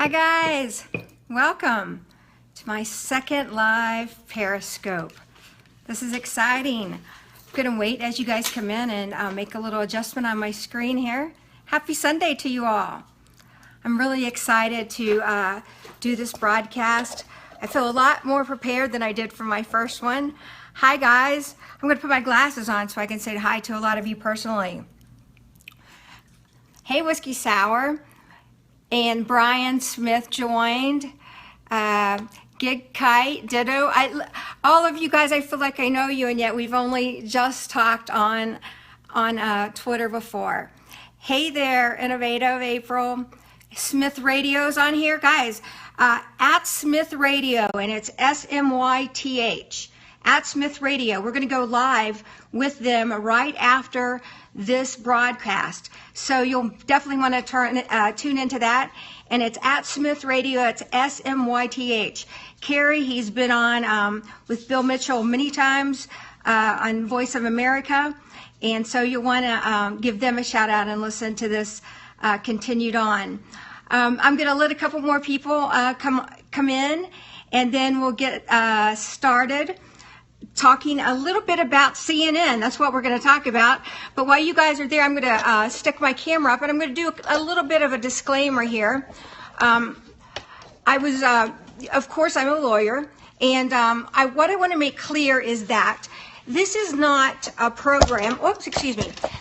Hi guys, welcome to my second live Periscope. This is exciting. I'm gonna wait as you guys come in and make a little adjustment on my screen here. Happy Sunday to you all. I'm really excited to do this broadcast. I feel a lot more prepared than I did for my first one. Hi guys, I'm gonna put my glasses on so I can say hi to a lot of you personally. Hey Whiskey Sour. And Brian Smith joined, Gig Kite, Ditto. All of you guys, I feel like I know you, and yet we've only just talked on Twitter before. Hey there, Innovative April. Smith Radio's on here. Guys, at Smith Radio, and it's SMYTH. At Smith Radio. We're going to go live with them right after this broadcast. So you'll definitely want to tune into that. And it's at Smith Radio. It's SMYTH. Kerry, he's been on with Bill Mitchell many times on Voice of America. And so you'll want to give them a shout out and listen to this continued on. I'm going to let a couple more people come in, and then we'll get started talking a little bit about CNN. That's what we're going to talk about. But while you guys are there, I'm going to stick my camera up, and I'm going to do a little bit of a disclaimer here. Of course, I'm a lawyer, and what I want to make clear is that this is not a program,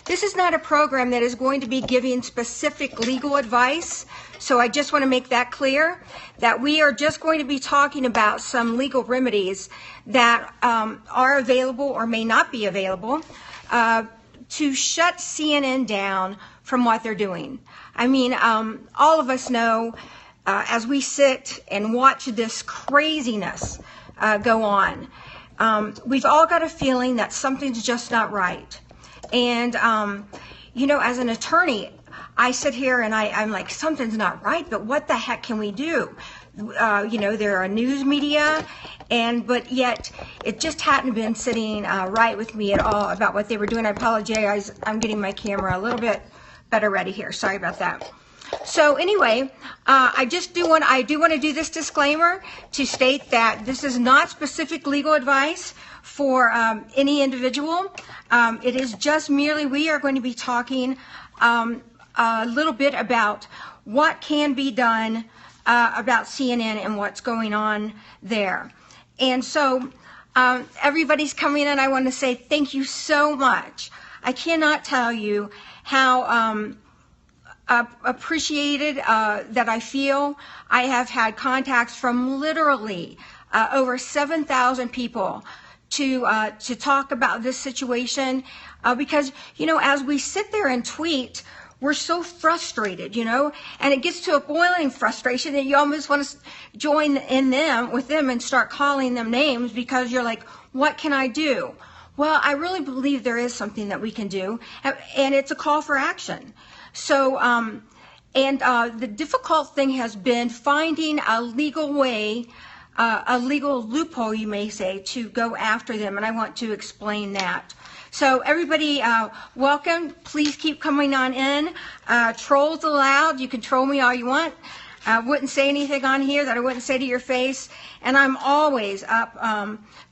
this is not a program that is going to be giving specific legal advice. So I just want to make that clear, that we are just going to be talking about some legal remedies that are available or may not be available to shut CNN down from what they're doing. I mean, all of us know as we sit and watch this craziness go on, we've all got a feeling that something's just not right. And, you know, as an attorney, I sit here and I'm like, something's not right, but what the heck can we do? You know, there are news media, but yet it just hadn't been sitting right with me at all about what they were doing. I apologize. I'm getting my camera a little bit better ready here. Sorry about that. So anyway, I do want to do this disclaimer to state that this is not specific legal advice for any individual. It is just merely, we are going to be talking a little bit about what can be done about CNN and what's going on there. And so everybody's coming in. I want to say thank you so much. I cannot tell you how appreciated that I feel. I have had contacts from literally over 7,000 people to talk about this situation because, you know, as we sit there and tweet, we're so frustrated, you know, and it gets to a boiling frustration that you almost want to join with them and start calling them names because you're like, what can I do? Well, I really believe there is something that we can do, and it's a call for action. So, the difficult thing has been finding a legal way, a legal loophole, you may say, to go after them, and I want to explain that. So everybody, welcome. Please keep coming on in. Trolls allowed. You can troll me all you want. I wouldn't say anything on here that I wouldn't say to your face. And I'm always up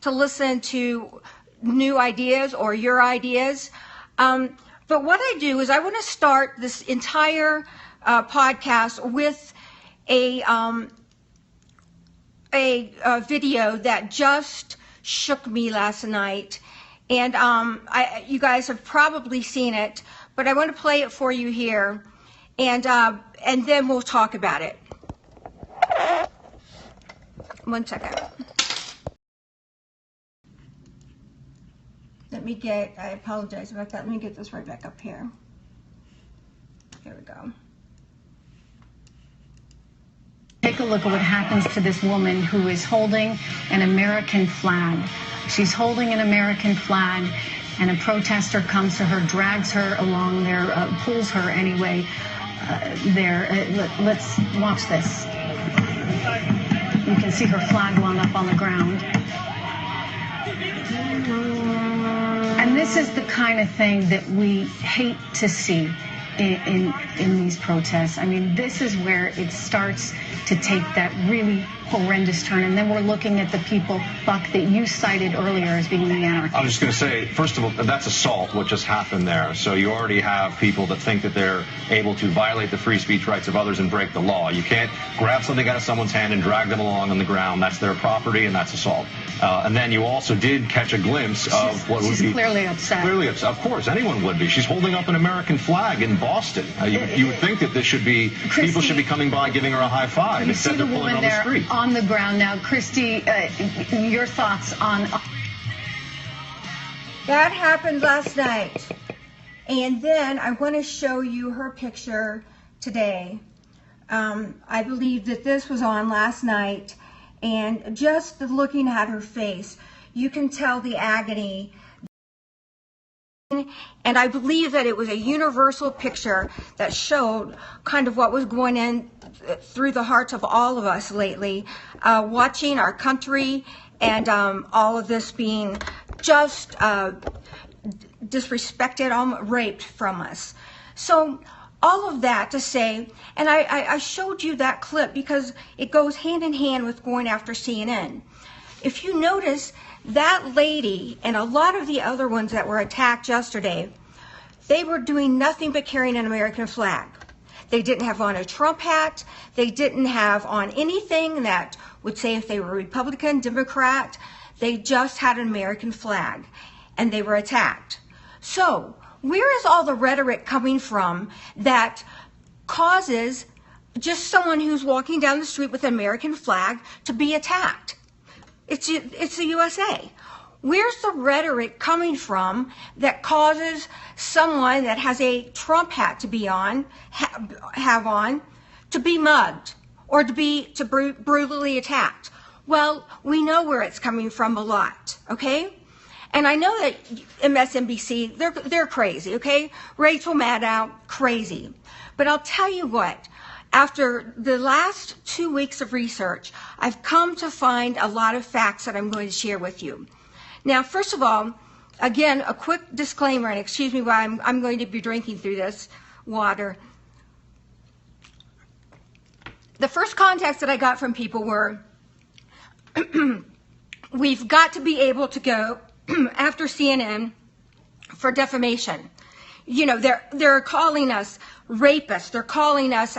to listen to new ideas or your ideas. But what I do is I want to start this entire podcast with a video that just shook me last night. And you guys have probably seen it, but I want to play it for you here, and then we'll talk about it. 1 second. I apologize about that. Let me get this right back up here. Here we go. Take a look at what happens to this woman who is holding an American flag. She's holding an American flag, and a protester comes to her, drags her along there, pulls her anyway there. Let's watch this. You can see her flag lying up on the ground. And this is the kind of thing that we hate to see. in these protests. I mean, this is where it starts to take that really horrendous turn. And then we're looking at the people, Buck, that you cited earlier as being the anarchists. I was just going to say, first of all, that's assault, what just happened there. So you already have people that think that they're able to violate the free speech rights of others and break the law. You can't grab something out of someone's hand and drag them along on the ground. That's their property, and that's assault. And then you also did catch a glimpse of what would be... She's clearly upset. Clearly upset. Of course, anyone would be. She's holding up an American flag in Boston. You would think that this should be... Christy, people should be coming by giving her a high five you instead see of the pulling woman on the there street. on the ground now. Christy, your thoughts on... That happened last night. And then I want to show you her picture today. I believe that this was on last night. And just looking at her face, you can tell the agony. And I believe that it was a universal picture that showed kind of what was going in through the hearts of all of us lately, watching our country and all of this being just disrespected, raped from us. So all of that to say, and I showed you that clip because it goes hand in hand with going after CNN. If you notice, that lady and a lot of the other ones that were attacked yesterday, they were doing nothing but carrying an American flag. They didn't have on a Trump hat. They didn't have on anything that would say if they were Republican, Democrat. They just had an American flag, and they were attacked. So where is all the rhetoric coming from that causes just someone who's walking down the street with an American flag to be attacked? It's the USA. Where's the rhetoric coming from that causes someone that has a Trump hat to be on, have on, to be mugged or to be brutally attacked? Well, we know where it's coming from a lot, okay? And I know that MSNBC, they're crazy, okay? Rachel Maddow, crazy. But I'll tell you what, after the last 2 weeks of research, I've come to find a lot of facts that I'm going to share with you. Now, first of all, again, a quick disclaimer, and excuse me while I'm going to be drinking through this water. The first contacts that I got from people were, we've got to be able to go after CNN for defamation. You know, they're calling us rapists. They're calling us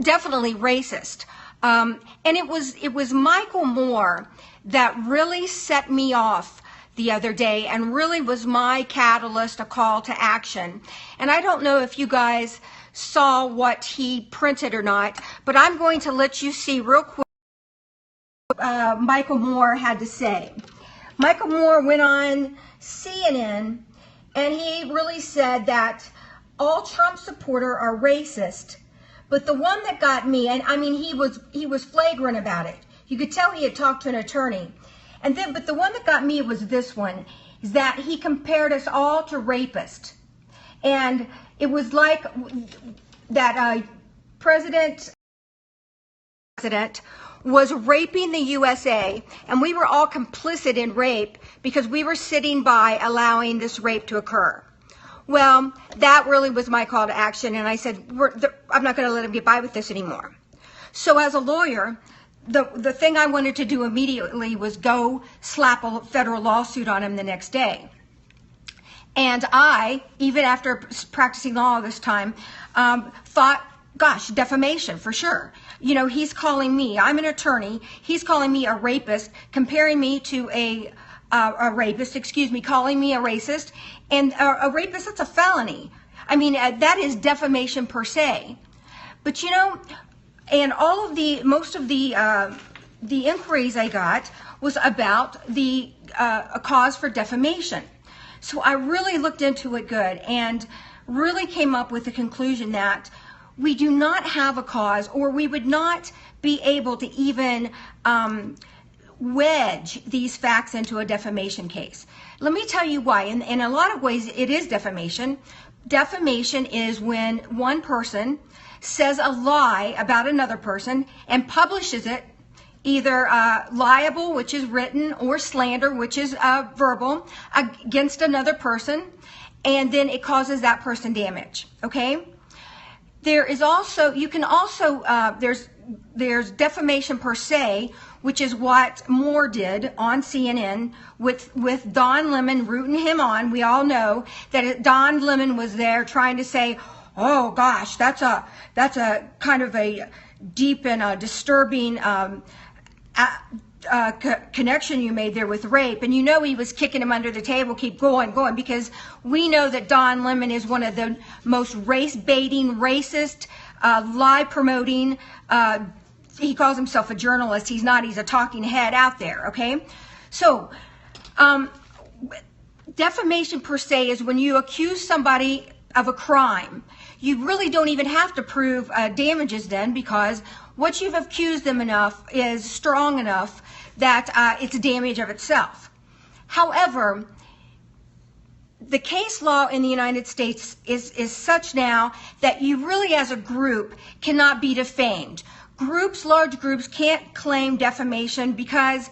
definitely racist. And it was Michael Moore that really set me off the other day and really was my catalyst, a call to action. And I don't know if you guys saw what he printed or not, but I'm going to let you see real quick what Michael Moore had to say. Michael Moore went on CNN and he really said that all Trump supporters are racist, but the one that got me, and I mean he was flagrant about it. You could tell he had talked to an attorney. And then, but the one that got me was this one, is that he compared us all to rapists. And it was like that president was raping the USA, and we were all complicit in rape because we were sitting by allowing this rape to occur. Well, that really was my call to action, and I said, I'm not going to let him get by with this anymore. So as a lawyer, the thing I wanted to do immediately was go slap a federal lawsuit on him the next day. And I, even after practicing law all this time, thought, gosh, defamation for sure. You know, he's calling me, I'm an attorney, he's calling me a rapist, comparing me to a rapist, calling me a racist, and a rapist, that's a felony. I mean, that is defamation per se. But you know, and most of the inquiries I got was about a cause for defamation. So I really looked into it good and really came up with the conclusion that we do not have a cause, or we would not be able to even wedge these facts into a defamation case. Let me tell you why. In a lot of ways, it is defamation. Defamation is when one person says a lie about another person and publishes it, either libel, which is written, or slander, which is verbal, against another person. and then it causes that person damage, okay? There is also, you can also, there's defamation per se, which is what Moore did on CNN with Don Lemon rooting him on. We all know that Don Lemon was there trying to say, oh gosh, that's a kind of a deep and disturbing connection you made there with rape. And you know he was kicking him under the table, keep going, because we know that Don Lemon is one of the most race-baiting, racist, lie-promoting, he calls himself a journalist. He's not. He's a talking head out there, okay? So, defamation per se is when you accuse somebody of a crime. You really don't even have to prove damages then, because what you've accused them enough is strong enough that it's a damage of itself. However, the case law in the United States is such now that you really as a group cannot be defamed. Large groups can't claim defamation because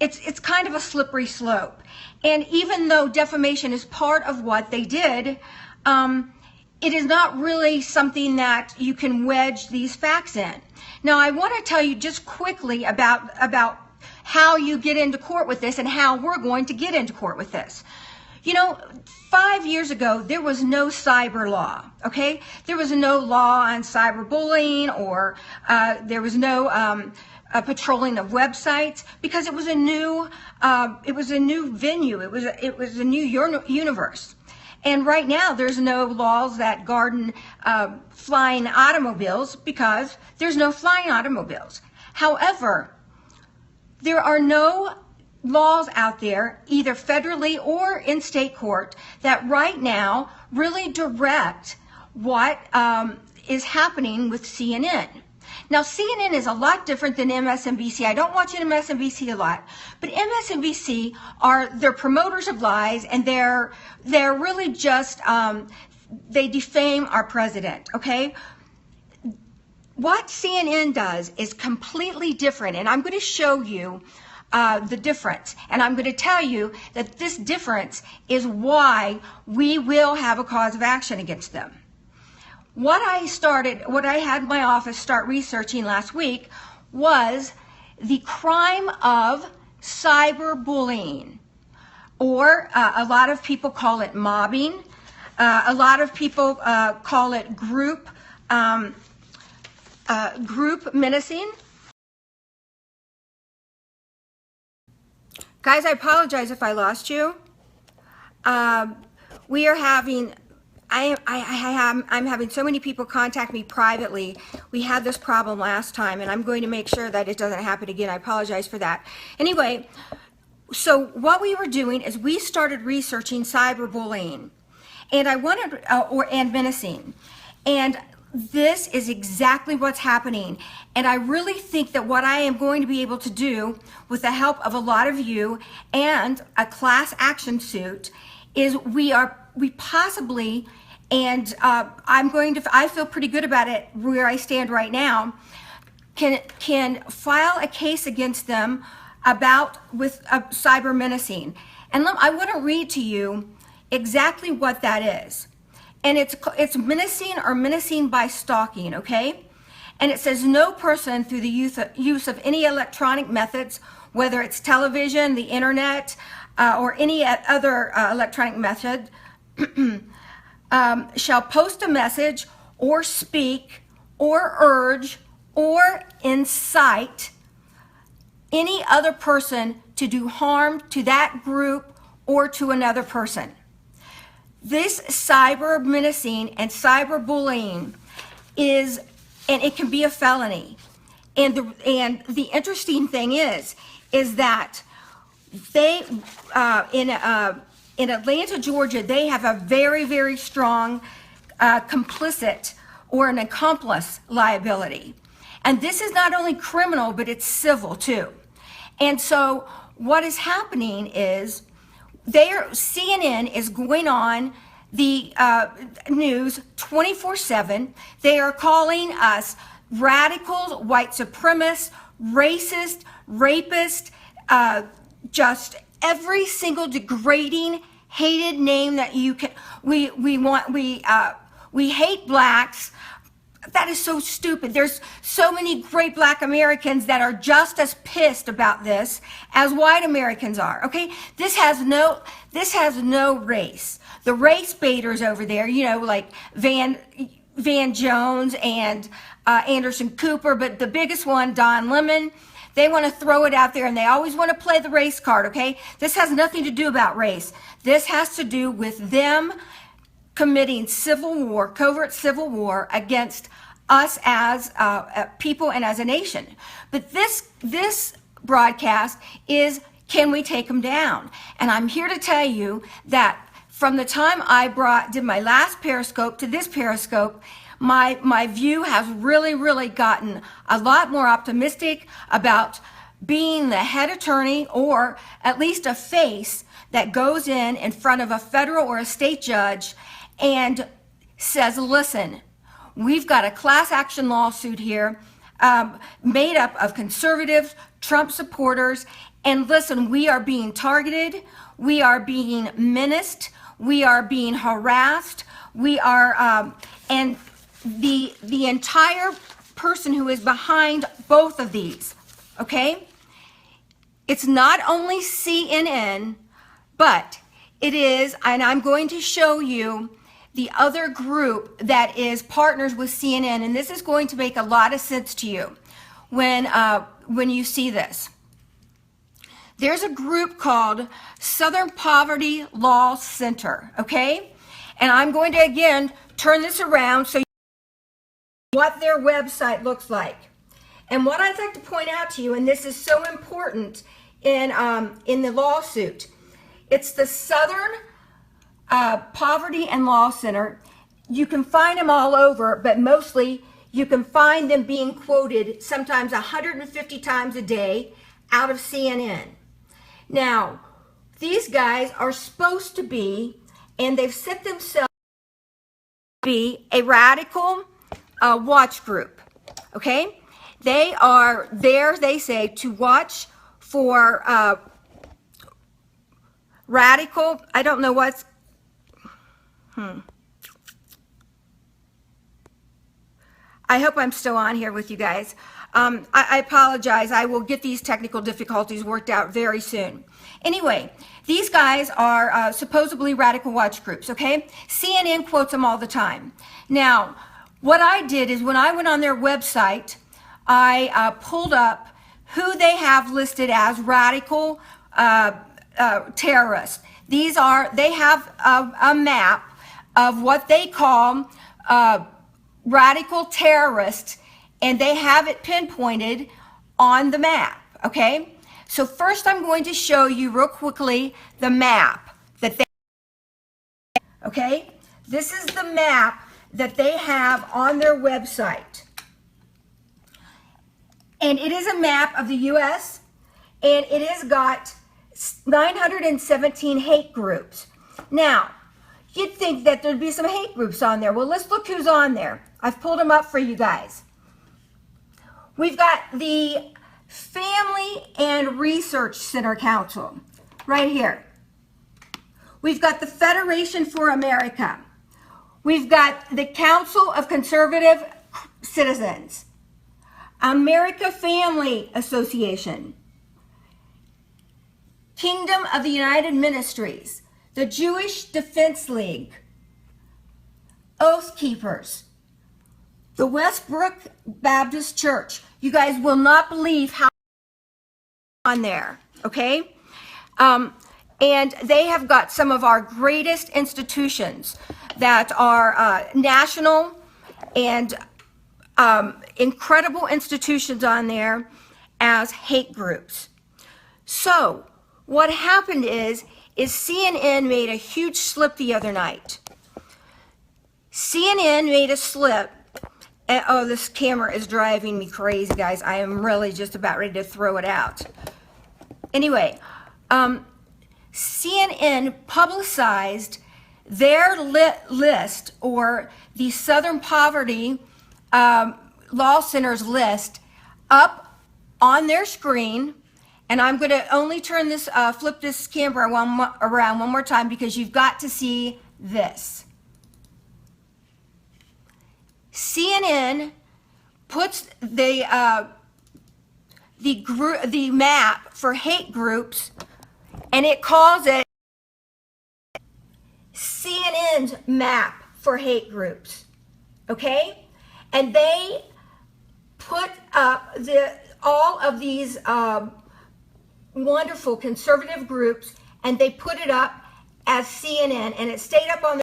it's kind of a slippery slope. And even though defamation is part of what they did, it is not really something that you can wedge these facts in. Now, I want to tell you just quickly about how you get into court with this and how we're going to get into court with this. You know, 5 years ago, there was no cyber law, okay? There was no law on cyberbullying, or there was no patrolling of websites, because it was a new venue. It was a new universe. And right now, there's no laws that guard flying automobiles, because there's no flying automobiles. However, there are no laws out there, either federally or in state court, that right now really direct what is happening with CNN. Now, CNN is a lot different than MSNBC. I don't watch MSNBC a lot, but MSNBC they're promoters of lies, and they're really just they defame our president. Okay. What CNN does is completely different, and I'm going to show you the difference. And I'm going to tell you that this difference is why we will have a cause of action against them. What I had my office start researching last week was the crime of cyberbullying, or a lot of people call it mobbing. A lot of people call it group menacing. Guys, I apologize if I lost you. We are having, I'm having so many people contact me privately. We had this problem last time, and I'm going to make sure that it doesn't happen again. I apologize for that. Anyway, so what we were doing is we started researching cyberbullying, and I wanted, and menacing. And this is exactly what's happening. And I really think that what I am going to be able to do with the help of a lot of you and a class action suit is we possibly, and I feel pretty good about it where I stand right now, can file a case against them with cyber menacing. And I want to read to you exactly what that is. And it's menacing or menacing by stalking, okay? And it says, no person through the use of any electronic methods, whether it's television, the internet, or any other electronic method, shall post a message or speak or urge or incite any other person to do harm to that group or to another person. This cyber menacing and cyber bullying is, and it can be a felony. And the interesting thing is that they in Atlanta, Georgia, they have a very, very strong complicit or an accomplice liability. And this is not only criminal, but it's civil too. And so what is happening is CNN is going on the news 24/7. They are calling us radicals, white supremacists, racist, rapist, just every single degrading, hated name that you can. We hate blacks. That is so stupid. There's so many great black Americans that are just as pissed about this as white Americans are, okay? This has no race. The race baiters over there, you know, like Van Jones and Anderson Cooper, but the biggest one, Don Lemon, they want to throw it out there and they always want to play the race card, okay? This has nothing to do about race. This has to do with them committing civil war, covert civil war against us as people and as a nation. But this broadcast is, can we take them down? And I'm here to tell you that from the time I did my last Periscope to this Periscope, my view has really gotten a lot more optimistic about being the head attorney, or at least a face that goes in front of a federal or a state judge and says, listen, we've got a class action lawsuit here made up of conservatives, Trump supporters, and listen, we are being targeted, we are being menaced, we are being harassed, we are, and the entire person who is behind both of these, okay? It's not only CNN, but it is, and I'm going to show you the other group that is partners with CNN, and this is going to make a lot of sense to you when you see this. There's a group called Southern Poverty Law Center, okay? And I'm going to, again, turn this around so you know what their website looks like. And what I'd like to point out to you, and this is so important in the lawsuit, it's the Southern Poverty and Law Center. You can find them all over, but mostly you can find them being quoted sometimes 150 times a day out of CNN. Now, these guys are supposed to be, and they've set themselves to be, a radical watch group, okay? They are there, they say, to watch for radical, I don't know what's, I hope I'm still on here with you guys. I apologize. I will get these technical difficulties worked out very soon. Anyway, these guys are supposedly radical watch groups, okay? CNN quotes them all the time. Now, what I did is when I went on their website, I pulled up who they have listed as radical terrorists. They have a map of what they call radical terrorists, and they have it pinpointed on the map, okay? So first I'm going to show you real quickly the map that they, okay? This is the map that they have on their website. And it is a map of the U.S., and it has got 917 hate groups. Now, you'd think that there'd be some hate groups on there. Well, let's look who's on there. I've pulled them up for you guys. We've got the Family and Research Center Council right here. We've got the Federation for America. We've got the Council of Conservative Citizens, America Family Association, Kingdom of the United Ministries, the Jewish Defense League, Oath Keepers, the Westbrook Baptist Church. You guys will not believe how on there, okay? And they have got some of our greatest institutions that are national and incredible institutions on there as hate groups. So what happened is CNN made a huge slip the other night. CNN made a slip. Oh, this camera is driving me crazy, guys. I am really just about ready to throw it out. Anyway, CNN publicized their list, or the Southern Poverty Law Center's list, up on their screen, And I'm going to only turn this, flip this camera around one more time because you've got to see this. CNN puts the map for hate groups, and it calls it CNN's map for hate groups. Okay, and they put up all of these wonderful conservative groups, and they put it up as CNN, and it stayed up on the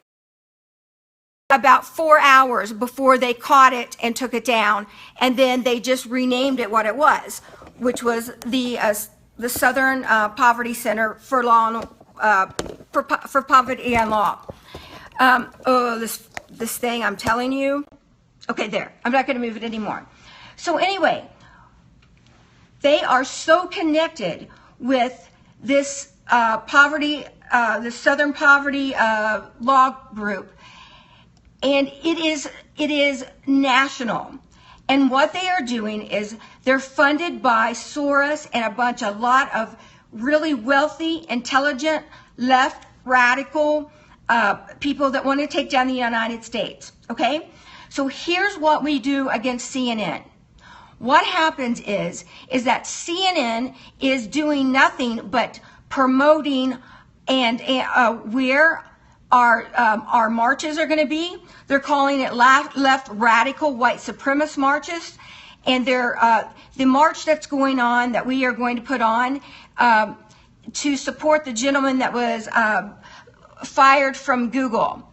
about 4 hours before they caught it and took it down, and then they just renamed it what it was, which was the Southern Poverty Center for Law for Poverty and Law. This thing, I'm telling you. Okay, there. I'm not going to move it anymore. So anyway, they are so connected with this the Southern Poverty Law Group, and it is national. And what they are doing is they're funded by Soros and a lot of really wealthy, intelligent, left radical people that want to take down the United States. Okay, so here's what we do against CNN. What happens is that CNN is doing nothing but promoting and where our marches are going to be. They're calling it left radical white supremacist marches, and they're the march that's going on that we are going to put on to support the gentleman that was fired from Google.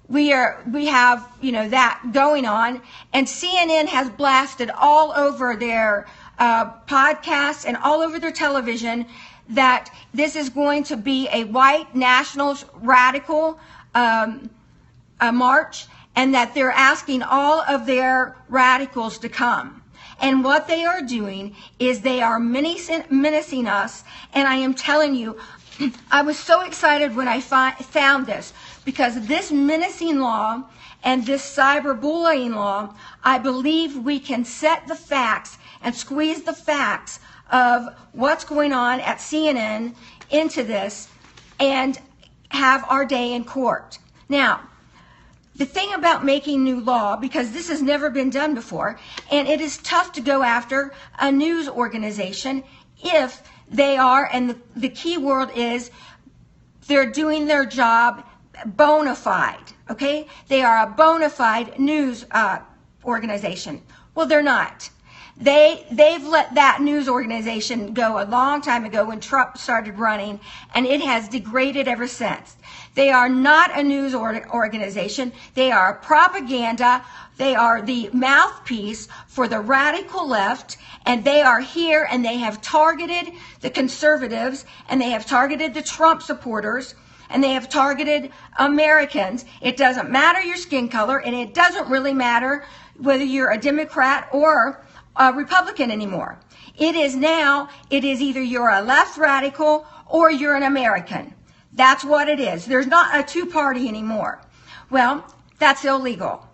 We have, that going on, and CNN has blasted all over their podcasts and all over their television that this is going to be a white national radical march, and that they're asking all of their radicals to come. And what they are doing is they are menacing us, and I am telling you, I was so excited when I found this, because this menacing law and this cyberbullying law, I believe we can set the facts and squeeze the facts of what's going on at CNN into this and have our day in court. Now, the thing about making new law, because this has never been done before, and it is tough to go after a news organization if they are, and the key word is, they're doing their job bona fide, okay? They are a bona fide news organization. Well, they're not. They've let that news organization go a long time ago when Trump started running, and it has degraded ever since. They are not a news organization. They are propaganda. They are the mouthpiece for the radical left, and they are here, and they have targeted the conservatives, and they have targeted the Trump supporters, and they have targeted Americans. It doesn't matter your skin color, and it doesn't really matter whether you're a Democrat or a Republican anymore. It is either you're a left radical or you're an American. That's what it is. There's not a two-party anymore. Well, that's illegal.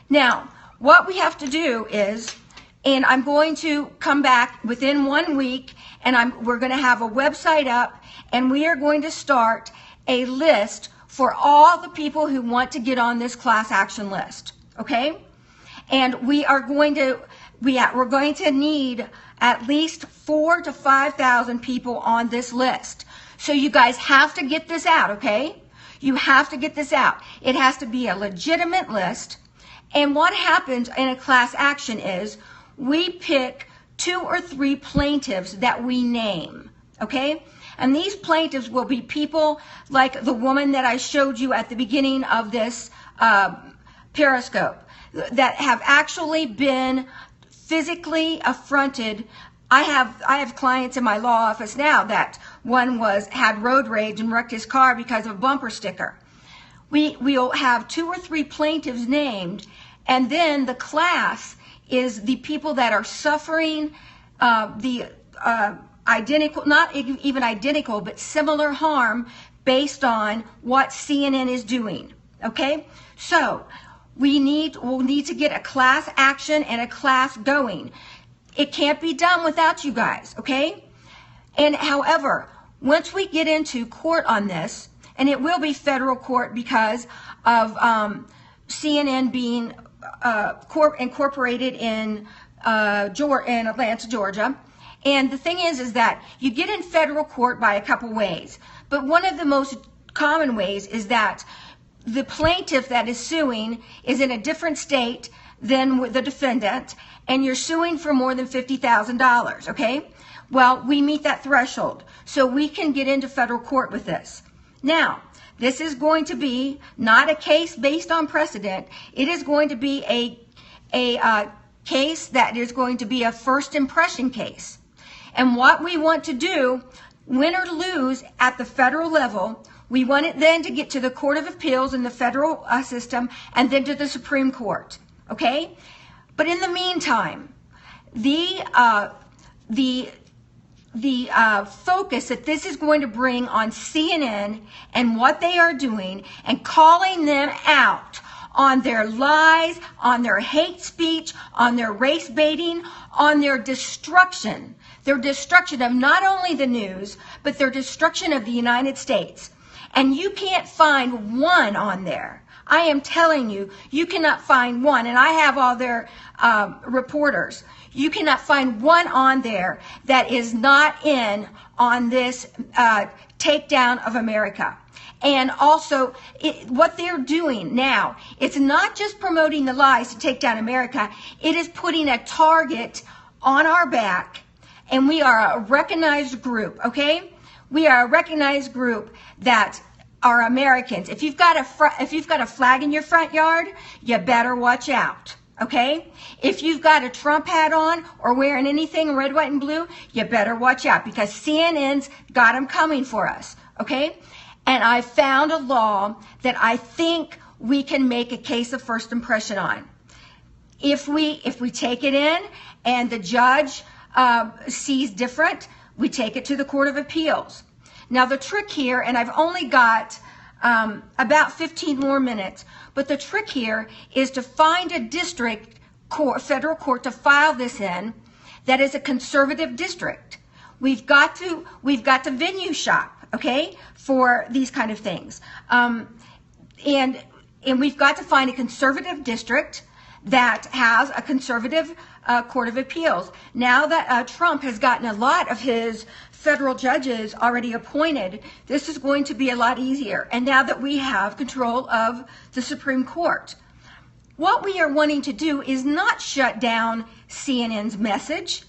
Now, what we have to do is, and I'm going to come back within 1 week, and we're going to have a website up, and we are going to start a list for all the people who want to get on this class action list. Okay? And we're going to need at least 4,000 to 5,000 people on this list. So you guys have to get this out, okay? You have to get this out. It has to be a legitimate list. And what happens in a class action is we pick 2 or 3 plaintiffs that we name, okay? And these plaintiffs will be people like the woman that I showed you at the beginning of this Periscope that have actually been physically affronted. I have clients in my law office now that one had road rage and wrecked his car because of a bumper sticker. We'll have 2 or 3 plaintiffs named, and then the class is the people that are suffering the identical, not even identical, but similar harm based on what CNN is doing. Okay, so we'll need to get a class action and a class going. It can't be done without you guys, okay? And however, once we get into court on this, and it will be federal court because of CNN being incorporated in Atlanta, Georgia. And the thing is that you get in federal court by a couple ways. But one of the most common ways is that the plaintiff that is suing is in a different state than the defendant, and you're suing for more than $50,000, okay? Well, we meet that threshold, so we can get into federal court with this. Now, this is going to be not a case based on precedent. It is going to be a case that is going to be a first impression case. And what we want to do, win or lose at the federal level, we want it then to get to the Court of Appeals in the federal system and then to the Supreme Court, okay? But in the meantime, the focus that this is going to bring on CNN and what they are doing and calling them out on their lies, on their hate speech, on their race baiting, on their destruction of not only the news, but their destruction of the United States. And you can't find one on there. I am telling you, you cannot find one. And I have all their reporters. You cannot find one on there that is not in on this takedown of America. And also, what they're doing now, it's not just promoting the lies to take down America. It is putting a target on our back. And we are a recognized group, okay? We are a recognized group that are Americans. If you've got a flag in your front yard, you better watch out, okay? If you've got a Trump hat on or wearing anything red, white, and blue, you better watch out because CNN's got them coming for us, okay? And I found a law that I think we can make a case of first impression on. If we take it in and the judge sees different, we take it to the Court of Appeals. Now the trick here, and I've only got about 15 more minutes, but the trick here is to find a district court, federal court to file this in that is a conservative district. We've got to venue shop, okay, for these kind of things. And we've got to find a conservative district that has a conservative Court of Appeals. Now that Trump has gotten a lot of his federal judges already appointed, this is going to be a lot easier. And now that we have control of the Supreme Court, what we are wanting to do is not shut down CNN's message.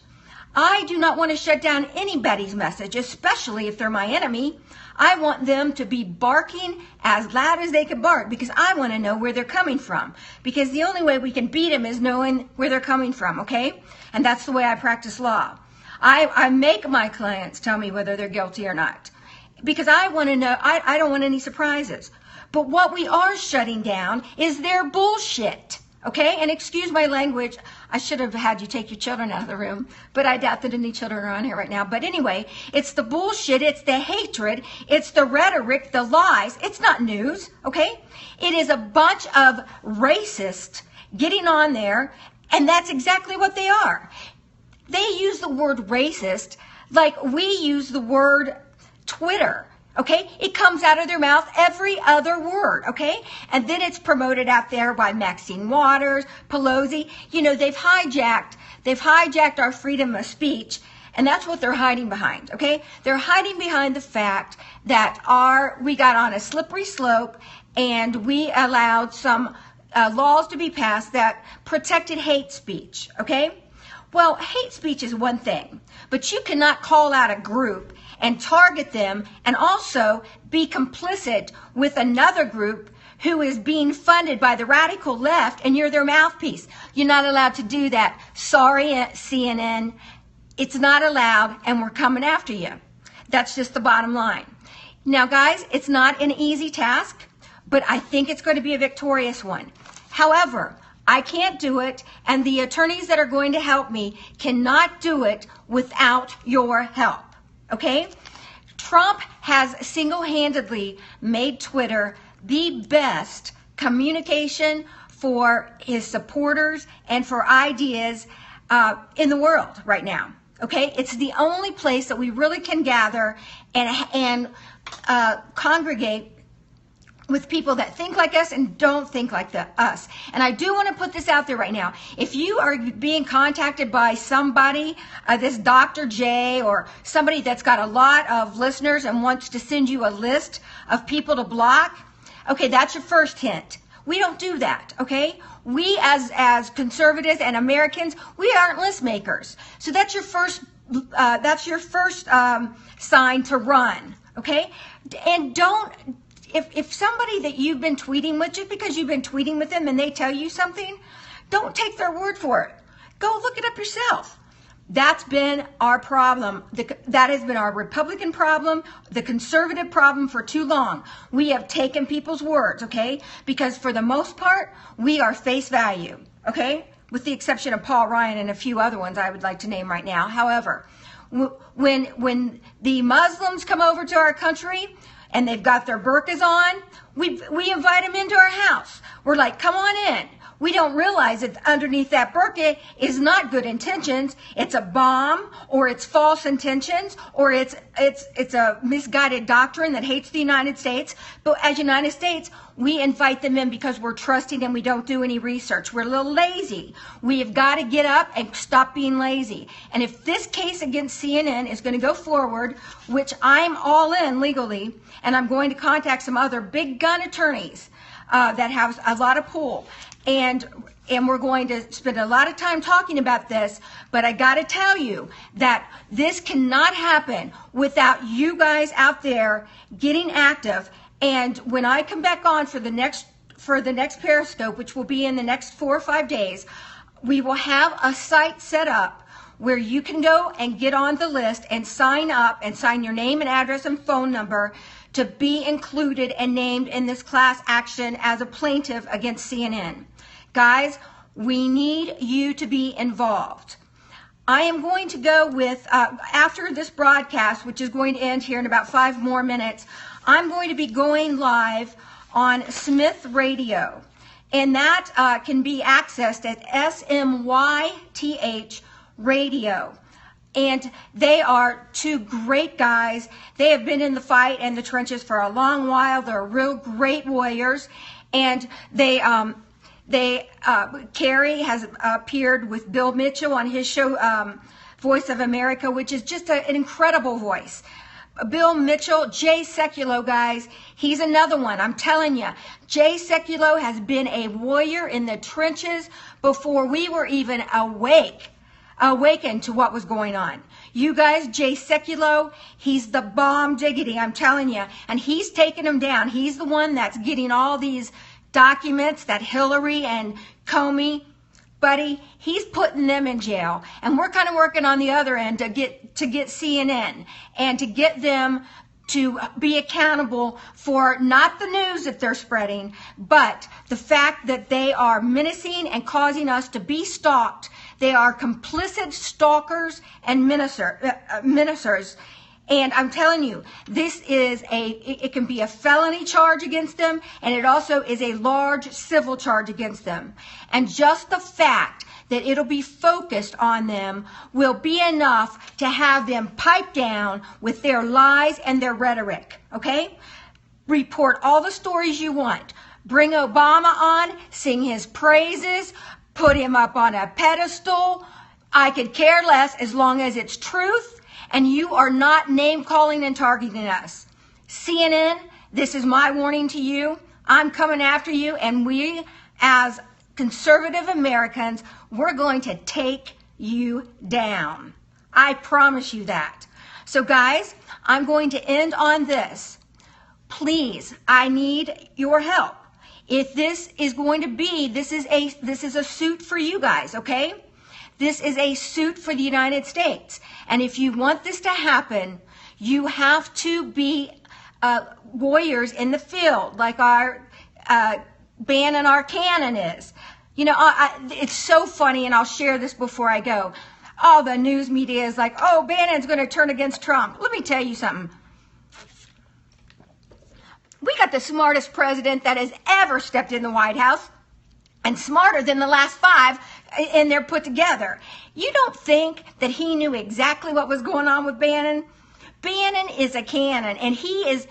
I do not want to shut down anybody's message, especially if they're my enemy. I want them to be barking as loud as they can bark because I want to know where they're coming from. Because the only way we can beat them is knowing where they're coming from, okay? And that's the way I practice law. I make my clients tell me whether they're guilty or not. Because I want to know, I don't want any surprises. But what we are shutting down is their bullshit. Okay, and excuse my language, I should have had you take your children out of the room, but I doubt that any children are on here right now. But anyway, it's the bullshit, it's the hatred, it's the rhetoric, the lies. It's not news, okay? It is a bunch of racists getting on there, and that's exactly what they are. They use the word racist like we use the word Twitter. Okay, it comes out of their mouth every other word, okay? And then it's promoted out there by Maxine Waters, Pelosi. You know, they've hijacked our freedom of speech, and that's what they're hiding behind, okay? They're hiding behind the fact that we got on a slippery slope and we allowed some laws to be passed that protected hate speech, okay? Well, hate speech is one thing, but you cannot call out a group and target them and also be complicit with another group who is being funded by the radical left and you're their mouthpiece. You're not allowed to do that. Sorry, CNN, it's not allowed and we're coming after you. That's just the bottom line. Now, guys, it's not an easy task, but I think it's going to be a victorious one. However, I can't do it, and the attorneys that are going to help me cannot do it without your help. Okay? Trump has single-handedly made Twitter the best communication for his supporters and for ideas in the world right now. Okay, it's the only place that we really can gather and congregate with people that think like us and don't think like us. And I do want to put this out there right now. If you are being contacted by somebody, this Dr. J or somebody that's got a lot of listeners and wants to send you a list of people to block, okay, that's your first hint. We don't do that, okay? We as conservatives and Americans, we aren't list makers. So that's your first sign to run, okay? And don't, if somebody that you've been tweeting with, just because you've been tweeting with them and they tell you something, don't take their word for it. Go look it up yourself. That's been our problem. That has been our Republican problem, the conservative problem for too long. We have taken people's words, okay? Because for the most part, we are face value, okay? With the exception of Paul Ryan and a few other ones I would like to name right now. However, when the Muslims come over to our country and they've got their burqas on, we invite them into our house. We're like, come on in. We don't realize that underneath that burqa is not good intentions. It's a bomb, or it's false intentions, or it's a misguided doctrine that hates the United States. But as United States, we invite them in because we're trusting and we don't do any research. We're a little lazy. We have got to get up and stop being lazy. And if this case against CNN is going to go forward, which I'm all in legally, and I'm going to contact some other big gun attorneys that have a lot of pull, and we're going to spend a lot of time talking about this, but I got to tell you that this cannot happen without you guys out there getting active. And when I come back on for the next Periscope, which will be in the next 4 or 5 days, we will have a site set up where you can go and get on the list and sign up and sign your name and address and phone number to be included and named in this class action as a plaintiff against CNN. Guys, we need you to be involved. I am going to go with, after this broadcast, which is going to end here in about 5 more minutes, I'm going to be going live on Smith Radio. And that can be accessed at SMYTH Radio. And they are 2 great guys. They have been in the fight and the trenches for a long while. They're real great warriors. And Carrie has appeared with Bill Mitchell on his show, Voice of America, which is just an incredible voice. Bill Mitchell, Jay Sekulow, guys, he's another one. I'm telling you, Jay Sekulow has been a warrior in the trenches before we were even awakened to what was going on. You guys, Jay Sekulow, he's the bomb diggity, I'm telling you, and he's taking them down. He's the one that's getting all these documents that Hillary and Comey, buddy, he's putting them in jail. And we're kind of working on the other end to get CNN and to get them to be accountable for not the news that they're spreading, but the fact that they are menacing and causing us to be stalked. They are complicit stalkers and menacers. And I'm telling you, this is it can be a felony charge against them, and it also is a large civil charge against them. And just the fact that it'll be focused on them will be enough to have them pipe down with their lies and their rhetoric, okay? Report all the stories you want. Bring Obama on, sing his praises, put him up on a pedestal. I could care less as long as it's truth. And you are not name calling and targeting us. CNN, this is my warning to you. I'm coming after you, and we, as conservative Americans, we're going to take you down. I promise you that. So guys, I'm going to end on this. Please, I need your help. If this is going to be, this is a suit for you guys, okay? This is a suit for the United States. And if you want this to happen, you have to be warriors in the field, like our Bannon, our cannon is. You know, it's so funny, and I'll share this before I go. All the news media is like, oh, Bannon's going to turn against Trump. Let me tell you something. We got the smartest president that has ever stepped in the White House, and smarter than the last 5 and they're put together. You don't think that he knew exactly what was going on with Bannon? Bannon is a cannon, and he's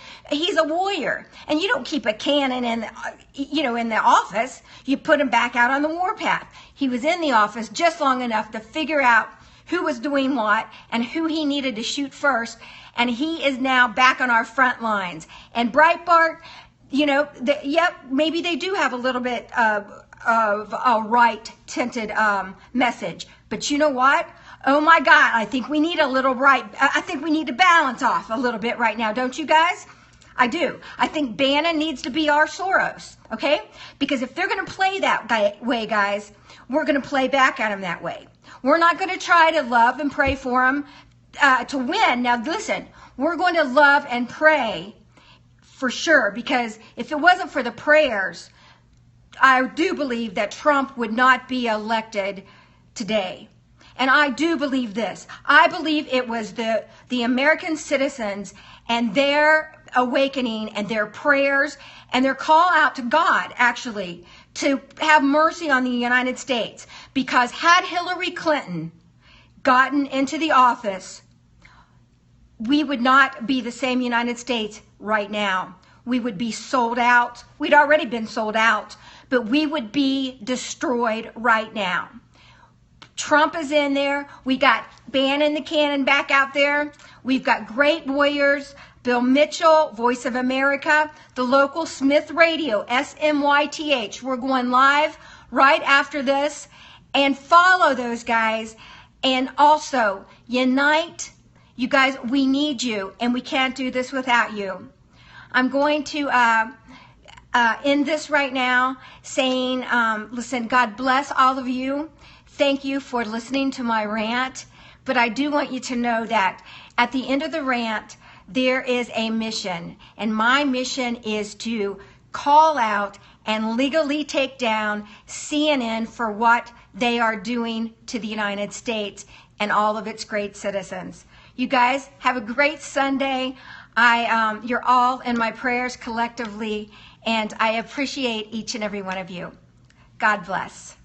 a warrior. And you don't keep a cannon in the office. You put him back out on the warpath. He was in the office just long enough to figure out who was doing what and who he needed to shoot first. And he is now back on our front lines. And Breitbart, maybe they do have a little bit of a right-tinted message. But you know what? Oh my God, I think we need I think we need to balance off a little bit right now, don't you guys? I do. I think Bannon needs to be our Soros, okay? Because if they're going to play that way, guys, we're going to play back at them that way. We're not going to try to love and pray for them to win. Now listen, we're going to love and pray for sure, because if it wasn't for the prayers, I do believe that Trump would not be elected today. And I do believe this. I believe it was the American citizens and their awakening and their prayers and their call out to God, actually, to have mercy on the United States. Because had Hillary Clinton gotten into the office, we would not be the same United States right now. We would be sold out. We'd already been sold out, but we would be destroyed right now. Trump is in there. We got Bannon the cannon back out there. We've got great warriors. Bill Mitchell, Voice of America, the local Smith Radio, SMYTH. We're going live right after this. And follow those guys. And also, unite. You guys, we need you. And we can't do this without you. I'm going to end this right now saying, listen, God bless all of you. Thank you for listening to my rant, but I do want you to know that at the end of the rant, there is a mission, and my mission is to call out and legally take down CNN for what they are doing to the United States and all of its great citizens. You guys have a great Sunday. You're all in my prayers collectively, and I appreciate each and every one of you. God bless.